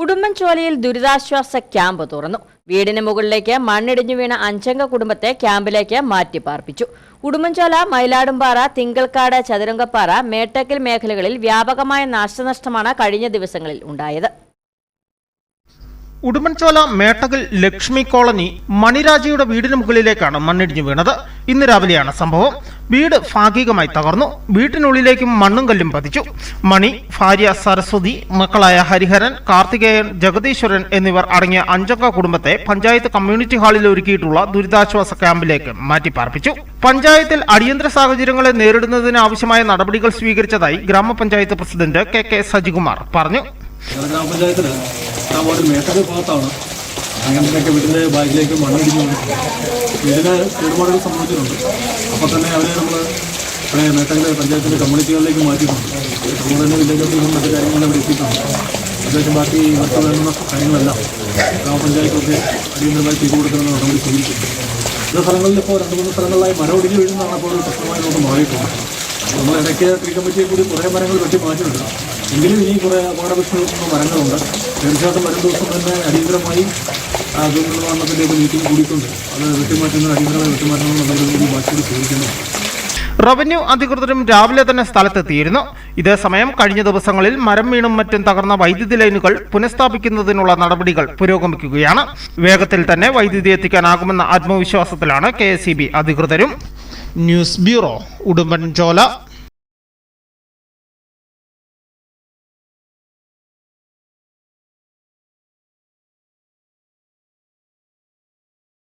ഉടുമ്പൻചോലയിൽ ദുരിതാശ്വാസ ക്യാമ്പ് തുറന്നു. വീടിന് മുകളിലേക്ക് മണ്ണിടിഞ്ഞു വീണ 5 അംഗ കുടുംബത്തെ ക്യാമ്പിലേക്ക് മാറ്റിപ്പാർപ്പിച്ചു. ഉടുമ്പൻചോല, മയിലാടുംപാറ, തിങ്കൾക്കാട്, ചതുരംഗപ്പാറ, മേട്ടക്കൽ മേഖലകളിൽ വ്യാപകമായ നാശനഷ്ടമാണ് കഴിഞ്ഞ ദിവസങ്ങളിൽ ഉണ്ടായത്. ഉടുമ്പൻചോല മേട്ടകൽ ലക്ഷ്മി കോളനി മണിരാജയുടെ വീടിന് മുകളിലേക്കാണ് മണ്ണിടിഞ്ഞു വീണത്. ഇന്ന് രാവിലെയാണ് സംഭവം. വീട് ഭാഗികമായി തകർന്നു. വീട്ടിനുള്ളിലേക്കും മണ്ണും കല്ലും പതിച്ചു. മണി, ഭാര്യ സരസ്വതി, മക്കളായ ഹരിഹരൻ, കാർത്തികേയൻ, ജഗദീശ്വരൻ എന്നിവർ അടങ്ങിയ 5 അംഗ കുടുംബത്തെ പഞ്ചായത്ത് കമ്മ്യൂണിറ്റി ഹാളിൽ ഒരുക്കിയിട്ടുള്ള ദുരിതാശ്വാസ ക്യാമ്പിലേക്ക് മാറ്റിപ്പാർപ്പിച്ചു. പഞ്ചായത്തിൽ അടിയന്തര സാഹചര്യങ്ങളെ നേരിടുന്നതിന് ആവശ്യമായ നടപടികൾ സ്വീകരിച്ചതായി ഗ്രാമപഞ്ചായത്ത് പ്രസിഡന്റ് കെ സജികുമാർ പറഞ്ഞു. ഗ്രാമപഞ്ചായത്തിൽ ആ വാർഡിൽ മേട്ടകൽ ഭാഗത്താണ് അങ്ങനത്തെ വീടിൻ്റെ ബാഗിലേക്ക് മണ്ണിടിഞ്ഞു വീടിന് കേടുപാടുകൾ സംഭവിച്ചിട്ടുണ്ട്. അപ്പോൾ തന്നെ അവരെ നമ്മൾ മേട്ടകൽ പഞ്ചായത്തിൻ്റെ കമ്മ്യൂണിറ്റികളിലേക്ക് മാറ്റിയിട്ടുണ്ട്. അതുകൊണ്ട് തന്നെ വില്ലേജ് മറ്റു കാര്യങ്ങളെല്ലാം അവിടെ എത്തിയിട്ടുണ്ട്. അത്യാവശ്യം ബാക്കി ഇവർക്ക് വേണ്ടുന്ന കാര്യങ്ങളെല്ലാം ഗ്രാമപഞ്ചായത്തൊക്കെ അടിയന്തരമായി ചെയ്തു കൊടുക്കുന്ന നടപടി സ്വീകരിച്ചിട്ടുണ്ട്. ചില സ്ഥലങ്ങളിൽ ഇപ്പോൾ 2-3 സ്ഥലങ്ങളിലായി മരം ഒടിഞ്ഞു വീഴുന്നതാണ് അപ്പോൾ പ്രശ്നമായി നമുക്ക് മാറിയിട്ടുണ്ട്. നമ്മൾ ഇടയ്ക്ക് ട്രീ കമ്മിറ്റിയെ കൂടി കുറേ മരങ്ങൾ വെട്ടി മാറ്റിയിട്ടുണ്ട്. എങ്കിലും ഇനി കുറേ അപകടഭീഷണിയുള്ള മരങ്ങളുണ്ട്. തീർച്ചയായിട്ടും വരും ദിവസം തന്നെ അടിയന്തരമായി ദുർനിർവഹണത്തിൻ്റെ മീറ്റിംഗ് കൂടിയിട്ടുണ്ട്. അത് വെട്ടിമാറ്റുന്ന അടിയന്തരമായി വെട്ടിമാറ്റണമെന്നുള്ള കൂടി ബാക്കി സ്വീകരിക്കുന്നു. റവന്യൂ അധികൃതരും രാവിലെ തന്നെ സ്ഥലത്തെത്തിയിരുന്നു. ഇതേസമയം കഴിഞ്ഞ ദിവസങ്ങളിൽ മരം വീണും മറ്റും തകർന്ന വൈദ്യുതി ലൈനുകൾ പുനഃസ്ഥാപിക്കുന്നതിനുള്ള നടപടികൾ പുരോഗമിക്കുകയാണ്. വേഗത്തിൽ തന്നെ വൈദ്യുതി എത്തിക്കാനാകുമെന്ന ആത്മവിശ്വാസത്തിലാണ് KSEB അധികൃതരും. News bureau, Udumbanchola.